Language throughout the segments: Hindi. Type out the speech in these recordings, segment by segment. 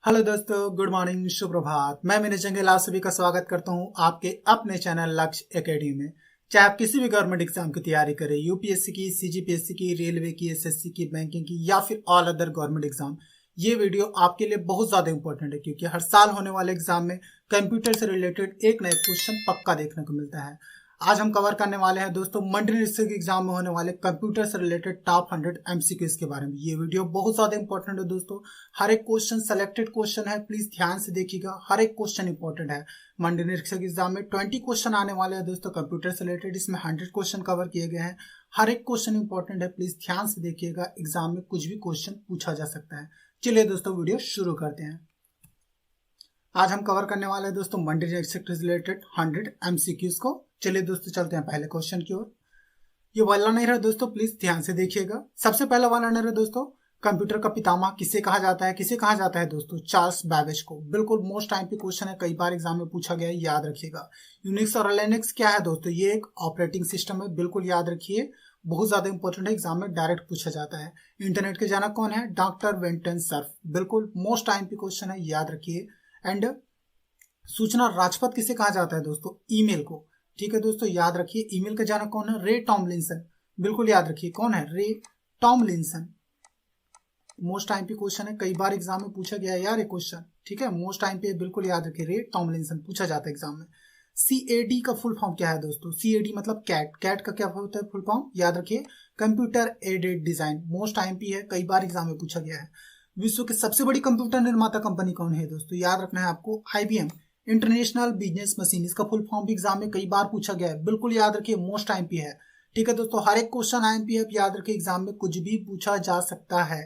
हेलो दोस्तों, गुड मॉर्निंग, सुप्रभात। मैं विनय जंगेल आप सभी का स्वागत करता हूं आपके अपने चैनल लक्ष्य एकेडमी में। चाहे आप किसी भी गवर्नमेंट एग्जाम की तैयारी करें, यूपीएससी की, सीजीपीएससी की, रेलवे की, एसएससी की, बैंकिंग की या फिर ऑल अदर गवर्नमेंट एग्जाम, ये वीडियो आपके लिए बहुत ज्यादा इंपॉर्टेंट है क्योंकि हर साल होने वाले एग्जाम में कंप्यूटर से रिलेटेड एक नया क्वेश्चन पक्का देखने को मिलता है। आज हम कवर करने वाले हैं दोस्तों मंडल डिस्ट्रिक्ट एग्जाम में होने वाले कंप्यूटर से रिलेटेड टॉप 100 एमसीक्यूज के बारे में। ये वीडियो बहुत ज्यादा इंपॉर्टेंट है दोस्तों। हर एक क्वेश्चन सेलेक्टेड क्वेश्चन है, प्लीज ध्यान से देखिएगा। हर एक क्वेश्चन इंपॉर्टेंट है। मंडल डिस्ट्रिक्ट एग्जाम में 20 क्वेश्चन आने वाले हैं दोस्तों कंप्यूटर से रिलेटेड। इसमें 100 क्वेश्चन कवर किए गए हैं। हर एक क्वेश्चन इंपॉर्टेंट है, प्लीज ध्यान से देखिएगा। एग्जाम में कुछ भी क्वेश्चन पूछा जा सकता है। चलिए दोस्तों वीडियो शुरू करते हैं। आज हम कवर करने वाले हैं दोस्तों मंडल डिस्ट्रिक्ट से रिलेटेड 100 एमसीक्यूज को। चलिए दोस्तों चलते हैं पहले क्वेश्चन की ओर। ये वाला नहीं रहा दोस्तों, प्लीज ध्यान से देखिएगा। सबसे पहला वाला नहीं रहा दोस्तों, कंप्यूटर का पितामह किसे कहा जाता है? किसे कहा जाता है दोस्तों? चार्ल्स बैबेज को। बिल्कुल मोस्ट टाइम पे क्वेश्चन है, कई बार एग्जाम में पूछा गया है, याद रखिएगा। यूनिक्स और लिनक्स क्या है दोस्तों? ये एक ऑपरेटिंग सिस्टम है, बिल्कुल याद रखिए। बहुत ज्यादा इंपॉर्टेंट है, एग्जाम में डायरेक्ट पूछा जाता है। इंटरनेट के जनक कौन है? Doctor Vinton Cerf. बिल्कुल मोस्ट टाइम पे क्वेश्चन है, याद रखिए। एंड सूचना राजपथ किसे कहा जाता है दोस्तों? ईमेल को। ठीक है दोस्तों, याद रखिए। ईमेल का जनक कौन है? रे टॉमलिंसन। बिल्कुल याद रखिए, कौन है? रे टॉमलिंसन। मोस्ट टाइम पे क्वेश्चन है, कई बार एग्जाम में पूछा गया है यार ये क्वेश्चन। ठीक है, मोस्ट टाइम पे बिल्कुल याद रखिए, रे टॉमलिंसन पूछा जाता है एग्जाम में। सीएडी का फुल फॉर्म क्या है दोस्तों? सीएडी मतलब कैट। कैट का क्या होता है फुल फॉर्म? याद रखिए, computer aided design. Most time पे है, कई बार एग्जाम में पूछा गया है। विश्व की सबसे बड़ी कंप्यूटर निर्माता कंपनी कौन है दोस्तों? याद रखना है आपको, आईबीएम, इंटरनेशनल बिजनेस मशीन। इसका फुल फॉर्म भी एग्जाम में कई बार पूछा गया है, बिल्कुल याद रखिए, मोस्ट टाइम पे है। ठीक है दोस्तों, हर एक क्वेश्चन आईएमपी है, याद रखिए, एग्जाम में कुछ भी पूछा जा सकता है।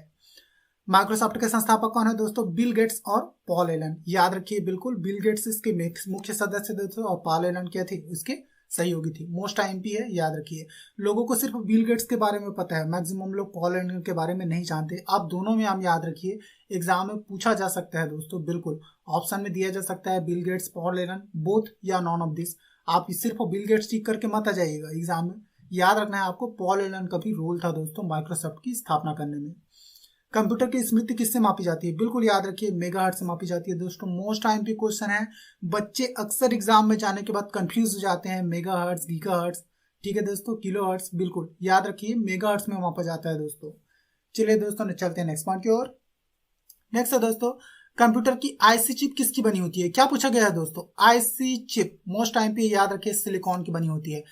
माइक्रोसॉफ्ट के संस्थापक कौन है दोस्तों? बिल गेट्स और पॉल एलन। याद रखिए, बिल्कुल बिल गेट्स इसके मुख्य सदस्य दोस्तों और पॉल एलन क्या थे? इसके सहयोगी थी। मोस्ट टाइम पे है, याद रखिए। लोगों को सिर्फ बिल गेट्स के बारे में पता है, मैक्सिमम लोग पॉल एलन के बारे में नहीं जानते। आप दोनों में हम याद रखिए, एग्जाम में पूछा जा सकता है दोस्तों। बिल्कुल ऑप्शन में दिया जा सकता है Bill Gates, Paul Allen, both या नॉन ऑफ दिस। आप सिर्फ बिल गेट्स टिक करके मत आ जाइएगा एग्जाम में। याद रखना है आपको, पॉल एलन का भी रोल था दोस्तों माइक्रोसॉफ्ट की स्थापना करने में। कंप्यूटर की स्मृति किससे मापी जाती है? बिल्कुल याद रखिए, मेगाहर्ट्ज से मापी जाती है दोस्तों। मोस्ट टाइम पे क्वेश्चन है, बच्चे अक्सर एग्जाम में जाने के बाद कंफ्यूज हो जाते हैं। मेगाहर्ट्ज, गीगाहर्ट्ज, ठीक है दोस्तों, किलोहर्ट्ज। बिल्कुल याद रखिए, मेगाहर्ट्ज में मापा जाता है दोस्तों। चलिए दोस्तों चलते हैं नेक्स्ट पॉइंट की ओर। नेक्स्ट है दोस्तों, कंप्यूटर की आईसी चिप किसकी बनी होती है? क्या पूछा गया है दोस्तों? आईसी चिप मोस्ट टाइम पे याद रखिए, सिलिकॉन की बनी होती है।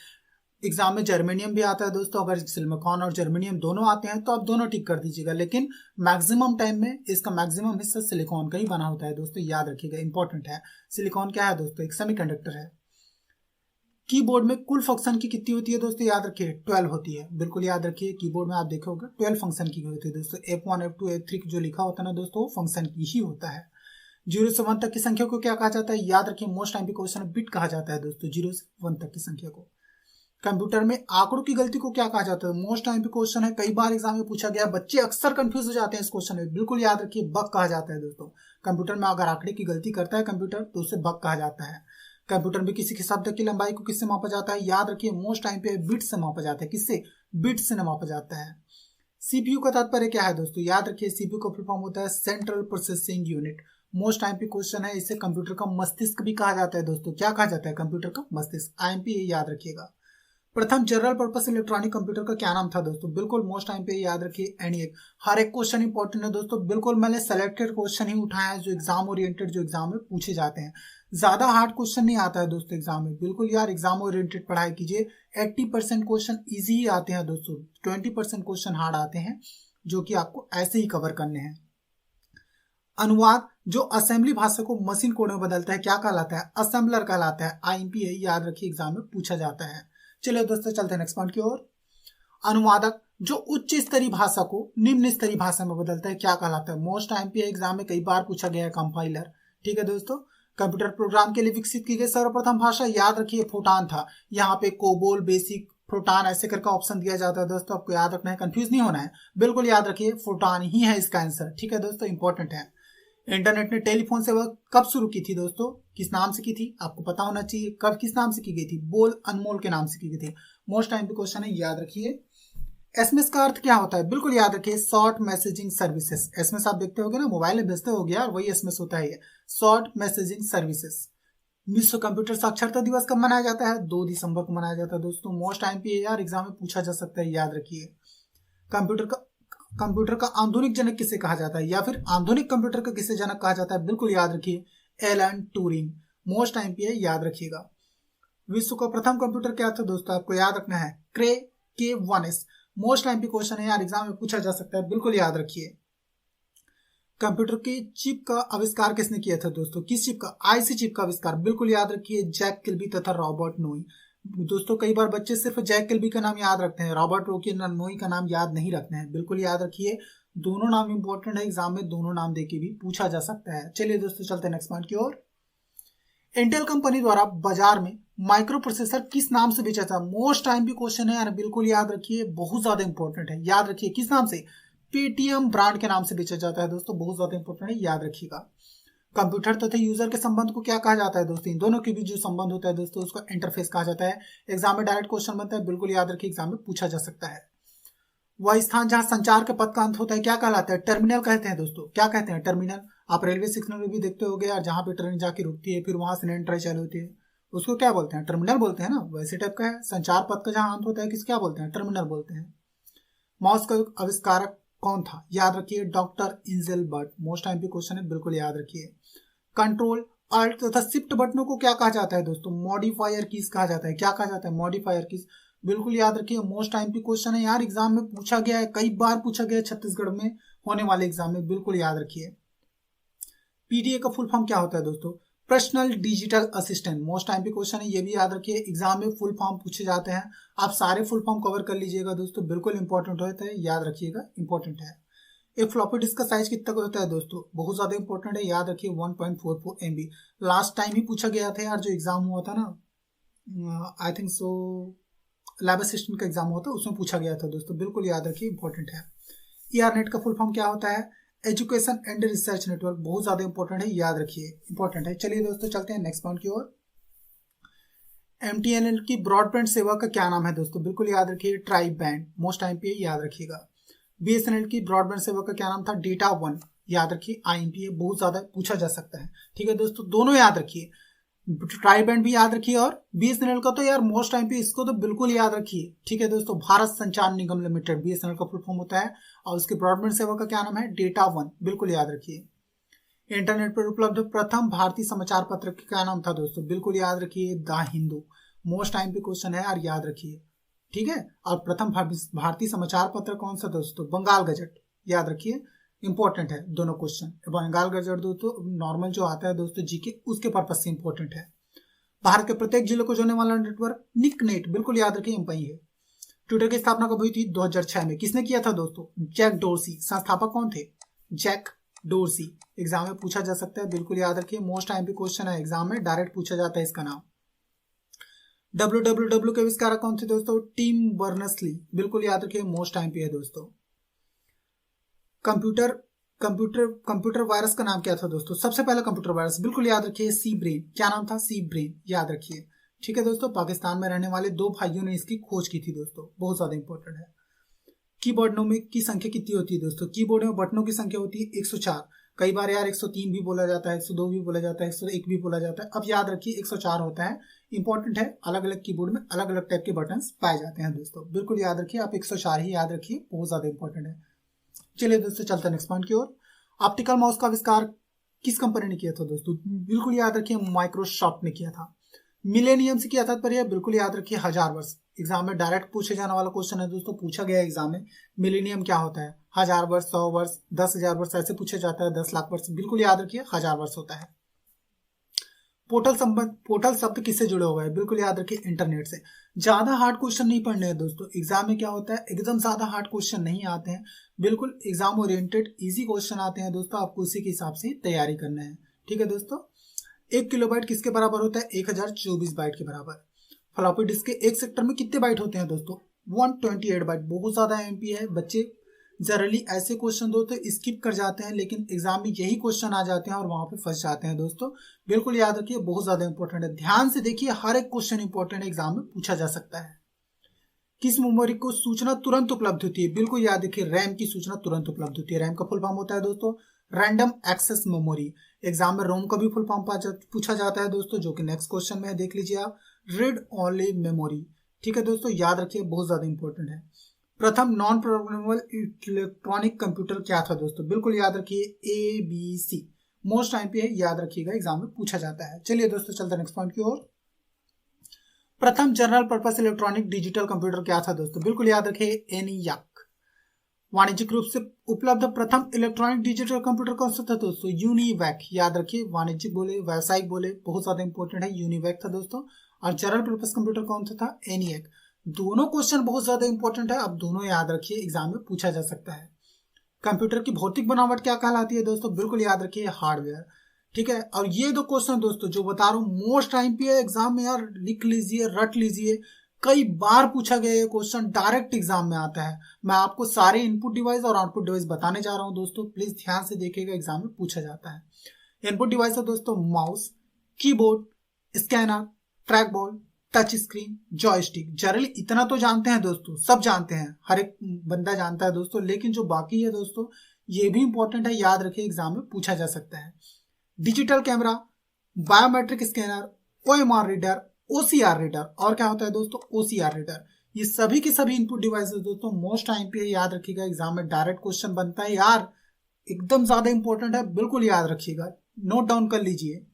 एग्जाम में जर्मेनियम भी आता है दोस्तों। अगर सिलिकॉन और जर्मेनियम दोनों आते हैं तो आप दोनों टिक कर दीजिएगा, लेकिन मैक्सिमम टाइम में इसका मैक्सिमम हिस्सा सिलिकॉन का ही बना होता है दोस्तों, याद रखिएगा, इंपॉर्टेंट है। सिलिकॉन क्या है दोस्तों? एक सेमीकंडक्टर है। कीबोर्ड में कुल फंक्शन की कितनी होती है दोस्तों? याद रखिए, 12 होती है। बिल्कुल याद रखिए, कीबोर्ड में आप देखोगे 12 फंक्शन की होती है दोस्तों। F1 F2 F3 जो लिखा होता है ना दोस्तों, वो फंक्शन की ही होता है। 0 से 1 तक की संख्या को क्या कहा जाता है? याद रखिए, मोस्ट टाइम पे क्वेश्चन बिट कहा जाता है दोस्तों, 0 से 1 तक की संख्या को। कंप्यूटर में आंकड़ों की गलती को क्या कहा जाता है? मोस्ट टाइम पे क्वेश्चन है, कई बार एग्जाम में पूछा गया, बच्चे अक्सर कंफ्यूज हो जाते हैं इस क्वेश्चन में। बिल्कुल याद रखिए, बग कहा जाता है दोस्तों। कंप्यूटर में अगर आंकड़े की गलती करता है कंप्यूटर तो उसे बग कहा जाता है। कंप्यूटर में किसी के शब्द की लंबाई को किससे मापा जाता है? याद रखिए, मोस्ट टाइम पे बिट से मापा जाता है। किससे? बिट से मापा जाता है। सीपीयू का तात्पर्य क्या है दोस्तों? याद रखिए, सीपीयू का फुल फॉर्म होता है central processing unit. Most time पे क्वेश्चन है, इसे कंप्यूटर का मस्तिष्क भी कहा जाता है दोस्तों। क्या कहा जाता है? कंप्यूटर का मस्तिष्क, आईएमपी, याद रखिएगा। प्रथम जनरल पर्पस इलेक्ट्रॉनिक कंप्यूटर का क्या नाम था दोस्तों? बिल्कुल मोस्ट टाइम पे याद रखिए, एनईएक। हर एक क्वेश्चन इंपॉर्टेंट है दोस्तों। बिल्कुल मैंने सेलेक्टेड क्वेश्चन ही उठाया है जो एग्जाम ओरिएंटेड, जो एग्जाम में पूछे जाते हैं। ज्यादा हार्ड क्वेश्चन नहीं आता है दोस्तों एग्जाम में। बिल्कुल यार, एग्जाम ओरिएंटेड पढ़ाई कीजिए। 80% क्वेश्चन ईजी ही आते हैं दोस्तों, 20% क्वेश्चन हार्ड आते हैं जो कि आपको ऐसे ही कवर करने हैं। अनुवाद जो असेंबली भाषा को मशीन कोड में बदलता है क्या कहलाता है? असेंबलर कहलाता है, आईएमपी, याद रखिए, एग्जाम में पूछा जाता है। चलिए दोस्तों चलते हैं नेक्स्ट पॉइंट की ओर। अनुवादक जो उच्च स्तरीय भाषा को निम्न स्तरीय भाषा में बदलता है क्या कहलाता है? मोस्ट टाइम पे एग्जाम में कई बार पूछा गया है, कंपाइलर। ठीक है दोस्तों, कंप्यूटर प्रोग्राम के लिए विकसित की गई सर्वप्रथम भाषा, याद रखिए, फोटान था। यहाँ पे कोबोल, बेसिक, फोटान ऐसे करके ऑप्शन दिया जाता है दोस्तों, आपको याद रखना है, कंफ्यूज नहीं होना है। बिल्कुल याद रखिए, फोटान ही है इसका आंसर। ठीक है दोस्तों, इंपॉर्टेंट है। इंटरनेट ने टेलीफोन सेवा कब शुरू की थी दोस्तों? किस नाम से की थी? आपको पता होना चाहिए, कब किस नाम से की गई थी? बोल अनमोल के नाम से की गई थी। मोस्ट टाइम पे क्वेश्चन है, याद रखिए। एसएमएस का अर्थ क्या होता है? बिल्कुल याद रखिए, शॉर्ट मैसेजिंग सर्विसेज। एसएमएस आप देखते होगे ना, मोबाइल में भेजते होगे यार, वही एसएमएस होता है, शॉर्ट मैसेजिंग सर्विसेज। विश्व कंप्यूटर साक्षरता दिवस कब मनाया जाता है? 2 दिसंबर को मनाया जाता है दोस्तों। मोस्ट आईएमपी यार एग्जाम में पूछा जा सकता है, याद रखिए। कंप्यूटर का आधुनिक जनक किसे कहा जाता है, या फिर आधुनिक कंप्यूटर का किसे जनक कहा जाता है? बिल्कुल याद रखिए, एलन ट्यूरिंग। मोस्ट आईएमपी है, याद रखिएगा। विश्व का प्रथम कंप्यूटर क्या था दोस्तों? आपको याद रखना है, क्रे K1S। मोस्ट आईएमपी क्वेश्चन है यार, एग्जाम में पूछा जा सकता है, बिल्कुल याद रखिए। कंप्यूटर की चिप का आविष्कार किसने किया था दोस्तों? किस चिप का? आईसी चिप का आविष्कार, बिल्कुल याद रखिए, जैक किल्बी तथा रॉबर्ट नोई। दोस्तों कई बार बच्चे सिर्फ जैक किल्बी का नाम याद रखते हैं, रॉबर्ट नोई का नाम याद नहीं रखते हैं, बिल्कुल याद रखिए। दोनों नाम इंपॉर्टेंट है, एग्जाम में दोनों नाम देके भी पूछा जा सकता है। चलिए दोस्तों चलते हैं नेक्स्ट पॉइंट की ओर। इंटेल कंपनी द्वारा बाजार में माइक्रो प्रोसेसर किस नाम से बेचा था? मोस्ट टाइम भी क्वेश्चन है यार, बिल्कुल याद रखिए, बहुत ज्यादा इंपॉर्टेंट है, याद रखिए। किस नाम से? पेटीएम ब्रांड के नाम से बेचा जाता है दोस्तों, बहुत ज्यादा इंपॉर्टेंट है, याद रखिएगा। कंप्यूटर तथा यूजर के संबंध को क्या कहा जाता है दोस्तों? इन दोनों के बीच जो संबंध होता है दोस्तों, उसको इंटरफेस कहा जाता है। एग्जाम में डायरेक्ट क्वेश्चन बनता है, बिल्कुल याद रखिए, एग्जाम में पूछा जा सकता है। वह स्थान जहां संचार के पथ का अंत होता है क्या कहलाता है? टर्मिनल कहते हैं दोस्तों। क्या कहते हैं? टर्मिनल। आप रेलवे सिग्नल में भी देखते होगे यार, जहां पे ट्रेन जाके रुकती है, फिर वहां से नई ट्रेन चालू होती है, उसको क्या बोलते हैं? टर्मिनल बोलते हैं ना, वैसे टाइप का है। संचार पथ का जहां अंत होता है, किस क्या बोलते हैं? टर्मिनल बोलते हैं। माउस का आविष्कारक कौन था? याद रखिए, डॉक्टर इंजेलबर्ट। मोस्ट टाइम भी क्वेश्चन है, बिल्कुल याद रखिए। कंट्रोल अल्ट तथा शिफ्ट बटनों को क्या कहा जाता है दोस्तों? मॉडिफायर कीज कहा जाता है। क्या कहा जाता है? मॉडिफायर कीज, बिल्कुल याद रखिए। मोस्ट टाइम की क्वेश्चन है यार, एग्जाम में पूछा गया है, कई बार पूछा गया है छत्तीसगढ़ में होने वाले एग्जाम में, बिल्कुल याद रखिए। पीडीए का फुल फॉर्म क्या होता है दोस्तों? Personal digital assistant. Most time पे क्वेश्चन है, ये भी याद रखिए, एग्जाम में फुल फॉर्म पूछे जाते हैं। आप सारे फुल फॉर्म कवर कर लीजिएगा दोस्तों, बिल्कुल इंपॉर्टेंट होता है, याद रखिएगा, इंपॉर्टेंट है। एक फ्लॉपी डिस्क का साइज कितना का होता है दोस्तों? बहुत ज्यादा इंपॉर्टेंट है, याद रखिए, 1.44 MB। लास्ट टाइम ही पूछा गया था यार, जो एग्जाम हुआ था ना, I think so lab assistant का एग्जाम हुआ था, उसमें पूछा गया था दोस्तों, बिल्कुल याद रखिए, इंपॉर्टेंट है। ERNET का फुल फॉर्म क्या होता है? Education and research network. बहुत ज्यादा इंपॉर्टेंट है, याद रखिए, इंपॉर्टेंट है। चलिए दोस्तों चलते हैं नेक्स्ट पॉइंट की ओर। MTNL की ब्रॉडबैंड सेवा का क्या नाम है दोस्तों? बिल्कुल याद रखिए, ट्राई बैंड। मोस्ट टाइम पे याद रखिएगा। BSNL की ब्रॉडबैंड सेवा का क्या नाम था? Data one. याद रखिए, IMP बहुत ज्यादा पूछा जा सकता है, ठीक है दोस्तों, दोनों याद रखिए। ट्राई बैंड भी याद रखिए, और BSNL का तो यार मोस्ट टाइम पे इसको तो बिल्कुल याद रखिए, ठीक है दोस्तों। भारत संचार निगम लिमिटेड BSNL का फुल फॉर्म होता है, और उसकी ब्रॉडबैंड सेवा का क्या नाम है? डेटा वन, बिल्कुल याद रखिए। इंटरनेट पर उपलब्ध प्रथम भारतीय समाचार पत्र का क्या नाम था दोस्तों? बिल्कुल याद रखिए, द हिंदू। मोस्ट टाइम पे क्वेश्चन है यार, याद रखिए, ठीक है। और प्रथम भारतीय समाचार पत्र कौन सा दोस्तों? बंगाल गजट, याद रखिए, इंपॉर्टेंट है दोनों क्वेश्चन। बंगाल गजट दोस्तों नॉर्मल जो आता है दोस्तों जीके, उसके पर्पज से इंपॉर्टेंट है। भारत के प्रत्येक जिले को जोड़ने वाला नेटवर्क निकनेट, बिल्कुल याद रखिए, एम्पाई है। ट्विटर की स्थापना कब हुई थी? 2006 में। किसने किया था दोस्तों? Jack Dorsey. संस्थापक कौन थे? Jack dorsi. एग्जाम में पूछा जा सकता है, बिल्कुल याद रखिए, मोस्ट टाइम पे क्वेश्चन है, एग्जाम में डायरेक्ट पूछा जाता है इसका नाम। www के आविष्कारक कौन थे दोस्तों? टिम बर्नर्स-ली, बिल्कुल याद रखिए, मोस्ट टाइम पे है दोस्तों। कंप्यूटर वायरस का नाम क्या था दोस्तों? सबसे पहला कंप्यूटर वायरस, बिल्कुल याद रखिए, सी ब्रेन। क्या नाम था? सी ब्रेन, याद रखिए, ठीक है दोस्तों। पाकिस्तान में रहने वाले 2 भाइयों ने इसकी खोज की थी दोस्तों, बहुत ज्यादा इंपॉर्टेंट है। कीबोर्डों में की संख्या कितनी होती है दोस्तों? कीबोर्ड में बटनों की संख्या होती है 104। कई बार यार 103 भी बोला जाता है, 102 भी बोला जाता है, 101 भी बोला जाता है। अब याद रखिए 104 होता है, इंपॉर्टेंट है। अलग अलग कीबोर्ड में अलग अलग टाइप के बटन पाए जाते हैं दोस्तों, बिल्कुल याद रखिए, आप 104 ही याद रखिए, बहुत ज्यादा इंपॉर्टेंट है। चलिए दोस्तों चलते हैं नेक्स्ट पॉइंट की ओर। ऑप्टिकल माउस का आविष्कार किस कंपनी ने किया था दोस्तों? बिल्कुल याद रखिए, माइक्रोसॉफ्ट ने किया था। मिलेनियम से क्या तात्पर्य है? बिल्कुल याद रखिए, 1000 वर्ष। एग्जाम में डायरेक्ट पूछे जाने वाला क्वेश्चन है दोस्तों, पूछा गया एग्जाम में, मिलेनियम क्या होता है? 1000 वर्ष, 100 वर्ष, 10,000 वर्ष, ऐसे पूछा जाता है, 10 लाख वर्ष, बिल्कुल याद रखिए, 1000 वर्ष होता है। पोर्टल शब्द किससे जुड़ा हुआ है? बिल्कुल याद रखिए, इंटरनेट से। ज्यादा हार्ड क्वेश्चन नहीं पढ़ने हैं दोस्तों, एग्जाम में क्या होता है, एकदम ज्यादा हार्ड क्वेश्चन नहीं आते हैं, बिल्कुल एग्जाम ओरिएंटेड इजी क्वेश्चन आते हैं दोस्तों, आपको उसी के हिसाब से तैयारी करना है, ठीक है दोस्तों। 1 किलोबाइट किसके बराबर होता है? 1024 बाइट के बराबर। फ्लॉपी डिस्क के एक सेक्टर में कितने बाइट होते हैं दोस्तों? 128 बाइट, बहुत ज्यादा एमपी है। बच्चे जनरली ऐसे क्वेश्चन दोस्तों स्किप कर जाते हैं, लेकिन एग्जाम में यही क्वेश्चन आ जाते हैं और वहां पे फंस जाते हैं दोस्तों, बिल्कुल याद रखिए, बहुत ज्यादा इंपॉर्टेंट है। ध्यान से देखिए, हर एक क्वेश्चन इंपॉर्टेंट एग्जाम में पूछा जा सकता है। किस मेमोरी को सूचना तुरंत उपलब्ध होती है? बिल्कुल याद रखिए, रैम की सूचना तुरंत उपलब्ध होती है। रैम का फुल फॉर्म होता है दोस्तों रैंडम एक्सेस मेमोरी। एग्जाम में रोम का भी फुल फॉर्म पूछा जाता है दोस्तों, जो कि नेक्स्ट क्वेश्चन में है, देख लीजिए आप। Read only memory. ठीक है दोस्तों, याद रखिए, बहुत ज्यादा इंपॉर्टेंट है। प्रथम नॉन प्रोग्रामेबल इलेक्ट्रॉनिक कंप्यूटर क्या था दोस्तों? बिल्कुल याद रखिए, ABC। मोस्ट टाइम पे याद रखिएगा, एग्जाम में पूछा जाता है। चलिए दोस्तों, चलते हैं नेक्स्ट पॉइंट की ओर। प्रथम general purpose electronic digital computer क्या था दोस्तों? बिल्कुल याद रखिए, ENIAC। वाणिज्यिक रूप से उपलब्ध प्रथम इलेक्ट्रॉनिक डिजिटल कंप्यूटर कौन सा था दोस्तों? यूनिवैक। याद रखिए, वाणिज्यिक बोले व्यावसायिक बोले, बहुत ज्यादा इंपॉर्टेंट है, यूनिवैक था दोस्तों। और जनरल पर्पस कंप्यूटर कौन सा था? ENIAC। दोनों क्वेश्चन बहुत ज्यादा इंपॉर्टेंट है, अब दोनों याद रखिए, एग्जाम में पूछा जा सकता है। कंप्यूटर की भौतिक बनावट क्या कहलाती है दोस्तों? बिल्कुल याद रखिए, हार्डवेयर। ठीक है, और ये दो क्वेश्चन दोस्तों जो बता रहा हूँ मोस्ट टाइम पे एग्जाम में, यार लिख लीजिए, रट लीजिए, कई बार पूछा गया ये क्वेश्चन, डायरेक्ट एग्जाम में आता है। मैं आपको सारे इनपुट डिवाइस और आउटपुट डिवाइस बताने जा रहा हूँ दोस्तों, प्लीज ध्यान से देखिएगा, एग्जाम में पूछा जाता है। इनपुट डिवाइस है दोस्तों mouse, keyboard, scanner, track ball, touch screen, joystick. Generally इतना तो जानते हैं दोस्तों, सब जानते हैं, हर एक बंदा जानता है दोस्तों, लेकिन जो बाकी है दोस्तों ये भी इंपॉर्टेंट है, याद रखिए, एग्जाम में पूछा जा सकता है। Digital camera, biometric scanner, OMR reader, OCR reader, और क्या होता है दोस्तों? OCR reader. ये सभी के सभी इनपुट डिवाइसेस दोस्तों मोस्ट टाइम पे याद रखिएगा, एग्जाम में डायरेक्ट क्वेश्चन बनता है यार, एकदम ज्यादा इंपॉर्टेंट है, बिल्कुल याद रखिएगा, नोट डाउन कर लीजिए।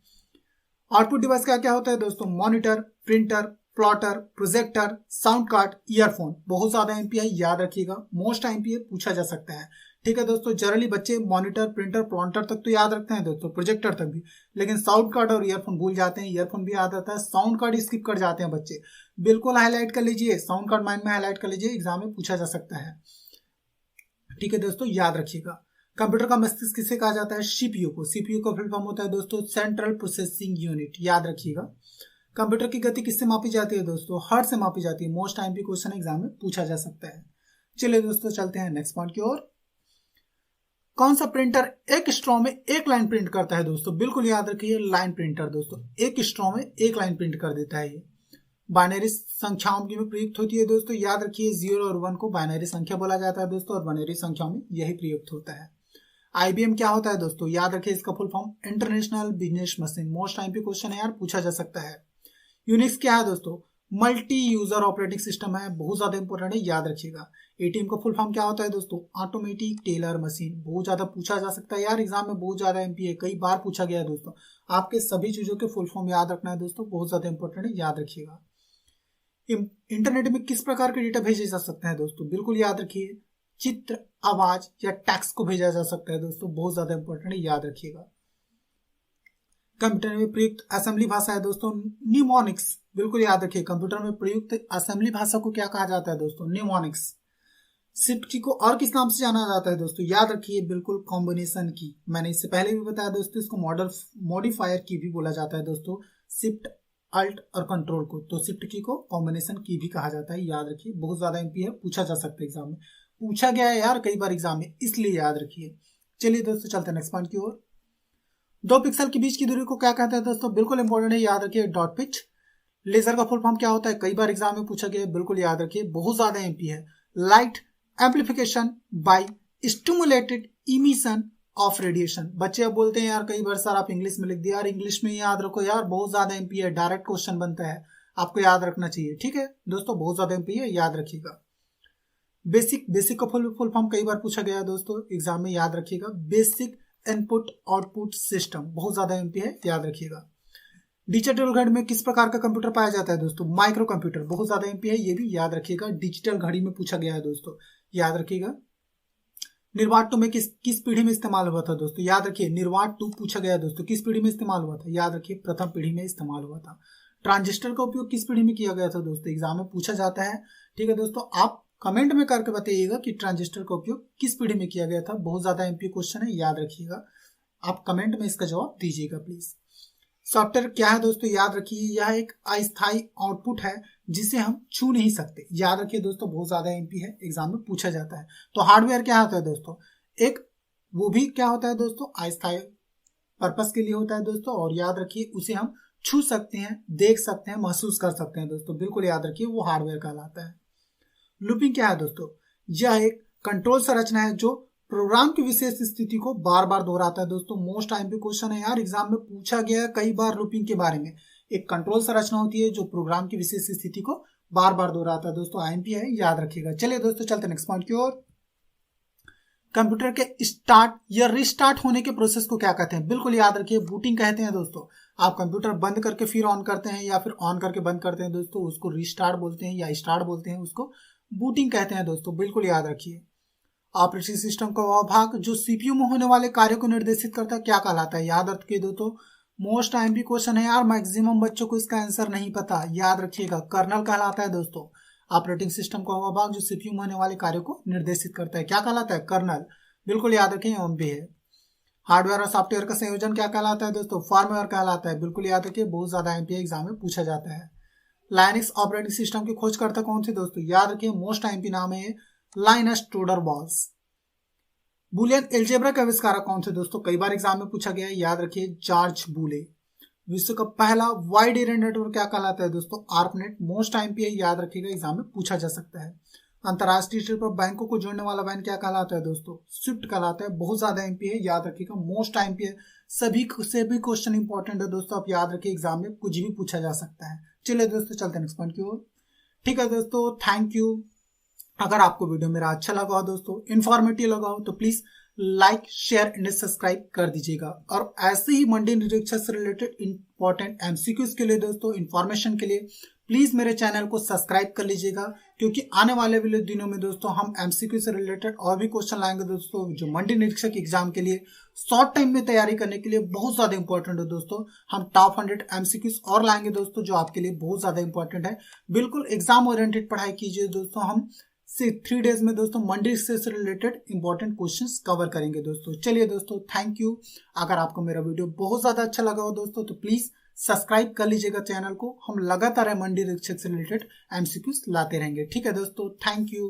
आउटपुट डिवाइस क्या क्या होता है दोस्तों? Monitor, printer, plotter, projector, sound card, earphone. बहुत ज्यादा MPI, याद रखिएगा, मोस्ट टाइम पे पूछा जा सकता है। ठीक है दोस्तों, जनरली बच्चे मॉनिटर, प्रिंटर, प्लॉटर तक तो याद रखते हैं दोस्तों, प्रोजेक्टर तक भी, लेकिन साउंड कार्ड और ईयरफोन भूल जाते हैं। ईयरफोन भी याद आता है, साउंड कार्ड स्किप कर जाते हैं बच्चे, बिल्कुल हाईलाइट कर लीजिए, साउंड कार्ड माइंड में हाईलाइट कर लीजिए, एग्जाम में पूछा जा सकता है। ठीक है दोस्तों, याद रखिएगा। कंप्यूटर का मस्तिष्क किसे कहा जाता है? CPU को। CPU का फुल फॉर्म होता है दोस्तों सेंट्रल प्रोसेसिंग यूनिट, याद रखिएगा। कंप्यूटर की गति किससे मापी जाती है दोस्तों? हर्ट्ज से मापी जाती है। मोस्ट टाइम भी क्वेश्चन एग्जाम में पूछा जा सकता है। चलिए दोस्तों, चलते हैं नेक्स्ट पॉइंट की ओर। कौन सा प्रिंटर एक स्ट्रॉ में एक लाइन प्रिंट करता है दोस्तों? बिल्कुल याद रखिए, लाइन प्रिंटर दोस्तों, एक स्ट्रॉ में एक लाइन प्रिंट कर देता है ये। बाइनरी संख्याओं में प्रयुक्त होती है दोस्तों, याद रखिए, 0 और 1 को बाइनरी संख्या बोला जाता है दोस्तों, और बाइनरी संख्याओं में यही प्रयुक्त होता है। IBM क्या होता है दोस्तों? याद रखिए, इसका full form international business machine. Most time पे क्वेश्चन है यार, पूछा जा सकता है। यूनिक्स क्या है दोस्तों? मल्टी यूजर ऑपरेटिंग सिस्टम है, बहुत ज्यादा इंपॉर्टेंट है, याद रखिएगा। ATM का फुल फॉर्म क्या होता है दोस्तों? Automatic teller machine. बहुत ज्यादा पूछा जा सकता है यार, एग्जाम में बहुत ज्यादा MPA, कई बार पूछा गया है दोस्तों। आपके सभी चीजों के फुल फॉर्म याद रखना है दोस्तों, बहुत ज्यादा इंपॉर्टेंट है, याद रखिएगा। इंटरनेट में किस प्रकार के डेटा भेजे जा सकते हैं दोस्तों? बिल्कुल याद रखिए, चित्र, आवाज या टेक्स्ट को भेजा जा सकता है दोस्तों, बहुत ज्यादा इंपॉर्टेंट है, याद रखिएगा। कंप्यूटर में प्रयुक्त असेंबली भाषा है दोस्तों निमोनिक्स। बिल्कुल याद रखिए, कंप्यूटर में प्रयुक्त असेंबली भाषा को क्या कहा जाता है दोस्तों? निमोनिक्स। शिफ्ट की को और किस नाम से जाना जाता है दोस्तों? याद रखिए, बिल्कुल कॉम्बिनेशन की। मैंने इससे पहले भी बताया दोस्तों, इसको मॉडल मॉडिफायर की भी बोला जाता है दोस्तों, शिफ्ट, अल्ट और कंट्रोल को। तो शिफ्ट की को कॉम्बिनेशन की भी कहा जाता है, याद रखिए, बहुत ज्यादा MP है, पूछा जा सकता है एग्जाम में, पूछा गया है यार कई बार एग्जाम में, इसलिए याद रखिए। चलिए दोस्तों, चलते हैं नेक्स्ट पॉइंट की ओर। 2 पिक्सल के बीच की दूरी को क्या कहते हैं दोस्तों? बिल्कुल इंपॉर्टेंट है, याद रखिए, डॉट पिच। लेजर का फुल फॉर्म क्या होता है? कई बार एग्जाम में पूछा गया है, बिल्कुल याद रखिए, बहुत ज्यादा MP है। Light amplification by stimulated emission of radiation. बच्चे अब बोलते हैं यार कई बार सर आप इंग्लिश में लिख दिया, यार इंग्लिश में याद रखो यार, बहुत ज्यादा MP है, डायरेक्ट क्वेश्चन बनता है, आपको याद रखना चाहिए। ठीक है दोस्तों, बहुत ज्यादा MP है, याद रखिएगा। बेसिक का फुल फॉर्म कई बार पूछा गया है दोस्तों एग्जाम में, याद रखिएगा। बेसिक इनपुट आउटपुट सिस्टम, बहुत ज्यादा MP है, याद रखिएगा। डिजिटल घड़ी में किस प्रकार का कंप्यूटर पाया जाता है दोस्तों? माइक्रो कंप्यूटर, बहुत ज्यादा MP है, ये भी याद रखिएगा। डिजिटल घड़ी में पूछा गया है दोस्तों, याद रखिएगा। निर्वात 2 में किस पीढ़ी में इस्तेमाल हुआ था दोस्तों? याद रखिए, निर्वात 2 पूछा गया है दोस्तों, किस पीढ़ी में इस्तेमाल हुआ था? याद रखिए, प्रथम पीढ़ी में इस्तेमाल हुआ था। ट्रांजिस्टर का उपयोग किस पीढ़ी में किया गया था दोस्तों? एग्जाम में पूछा जाता है। ठीक है दोस्तों, आप कमेंट में करके बताइएगा कि ट्रांजिस्टर का उपयोग किस पीढ़ी में किया गया था, बहुत ज्यादा MP क्वेश्चन है, याद रखिएगा। आप कमेंट में इसका जवाब दीजिएगा प्लीज। सॉफ्टवेयर क्या है दोस्तों? याद रखिए, यह एक अस्थायी आउटपुट है जिसे हम छू नहीं सकते, याद रखिए दोस्तों, बहुत ज्यादा MP है, एग्जाम में पूछा जाता है। तो हार्डवेयर क्या होता है दोस्तों? एक वो भी क्या होता है दोस्तों? अस्थायी पर्पस के लिए होता है दोस्तों, और याद रखिए उसे हम छू सकते हैं, देख सकते हैं, महसूस कर सकते हैं दोस्तों, बिल्कुल याद रखिए, वो हार्डवेयर कहलाता है। लूपिंग क्या है दोस्तों? यह एक कंट्रोल संरचना है जो प्रोग्राम की विशेष स्थिति को बार बार दोहराता है दोस्तों। मोस्ट टाइम पे क्वेश्चन है यार, एग्जाम में पूछा गया है कई बार लूपिंग के बारे में। एक कंट्रोल संरचना होती है जो प्रोग्राम की विशेष स्थिति को बार बार दोहराता है दोस्तों। आईएमपी है, याद रखिएगा। चलिए दोस्तों चलते नेक्स्ट पॉइंट की ओर। कंप्यूटर के स्टार्ट या रिस्टार्ट होने के प्रोसेस को क्या कहते हैं? बिल्कुल याद रखिए, बूटिंग कहते हैं दोस्तों। आप कंप्यूटर बंद करके फिर ऑन करते हैं या फिर ऑन करके बंद करते हैं दोस्तों, उसको रिस्टार्ट बोलते हैं या स्टार्ट बोलते हैं, उसको बूटिंग कहते हैं दोस्तों। बिल्कुल याद रखिए। ऑपरेटिंग सिस्टम का वह भाग जो सीपीयू में होने वाले कार्यों को निर्देशित करता है क्या कहलाता है? याद रखिए दोस्तों, मोस्ट टाइम भी क्वेश्चन है यार, मैक्सिमम बच्चों को इसका आंसर नहीं पता। याद रखिएगा, कर्नल कहलाता है दोस्तों। ऑपरेटिंग सिस्टम का वह भाग जो सीपीयू में होने वाले कार्यों को निर्देशित करता है क्या कहलाता है? कर्नल। बिल्कुल याद रखिए, ओम भी है। हार्डवेयर और सॉफ्टवेयर का संयोजन क्या कहलाता है दोस्तों? फर्मवेयर कहलाता है। बिल्कुल याद रखिए, बहुत ज्यादा एमपीए एग्जाम में पूछा जाता है। लाइनक्स ऑपरेटिंग सिस्टम की खोजकर्ता कौन थे दोस्तों? याद रखिए, मोस्ट एमपी नाम है लाइनस टोरवल्ड्स। बुलियन एल्जेब्रा के आविष्कारक कौन थे दोस्तों? कई बार एग्जाम में पूछा गया है, याद रखिए, जॉर्ज बूले। विश्व का पहला वाइड एरिया नेटवर्क क्या कहलाता है दोस्तों? आर्पनेट। मोस्ट एमपी है, याद रखिएगा, एग्जाम में पूछा जा सकता है। अंतरराष्ट्रीय स्तर पर बैंकों को जोड़ने वाला बैंक क्या कहलाता है दोस्तों? स्विफ्ट कहलाता है। बहुत ज्यादा एमपी है, याद रखिएगा, मोस्ट एमपी है। सभी से भी क्वेश्चन इंपॉर्टेंट है दोस्तों, आप याद रखिए, एग्जाम में कुछ भी पूछा जा सकता है। चलिए दोस्तों चलते हैं नेक्स्ट पॉइंट की ओर। ठीक है दोस्तों, थैंक यू। अगर आपको वीडियो मेरा अच्छा लगा हो दोस्तों, इंफॉर्मेटिव लगा हो, तो please like, share and subscribe कर दीजिएगा। और ऐसे ही मंडी निरीक्षक से रिलेटेड इंपॉर्टेंट एमसीक्यूज के लिए दोस्तों, इंफॉर्मेशन के लिए प्लीज मेरे चैनल को सब्सक्राइब कर लीजिएगा, क्योंकि आने वाले दिनों में दोस्तों हम एमसीक्यू से रिलेटेड और भी क्वेश्चन लाएंगे दोस्तों, जो मंडी निरीक्षक एग्जाम के लिए शॉर्ट टाइम में तैयारी करने के लिए बहुत ज्यादा इंपॉर्टेंट है दोस्तों। हम टॉप 100 एमसीक्यूज और लाएंगे दोस्तों, जो आपके लिए बहुत ज्यादा इंपॉर्टेंट है। बिल्कुल एग्जाम ओरिएंटेड पढ़ाई कीजिए दोस्तों। हम 3 डेज में दोस्तों मंडी से रिलेटेड इंपॉर्टेंट क्वेश्चंस कवर करेंगे दोस्तों। चलिए दोस्तों, थैंक यू। अगर आपको मेरा वीडियो बहुत ज्यादा अच्छा लगा हो दोस्तों, तो प्लीज सब्सक्राइब कर लीजिएगा चैनल को। हम लगातार मंडी निरीक्षक से रिलेटेड एमसीक्यूज लाते रहेंगे। ठीक है दोस्तों, थैंक यू।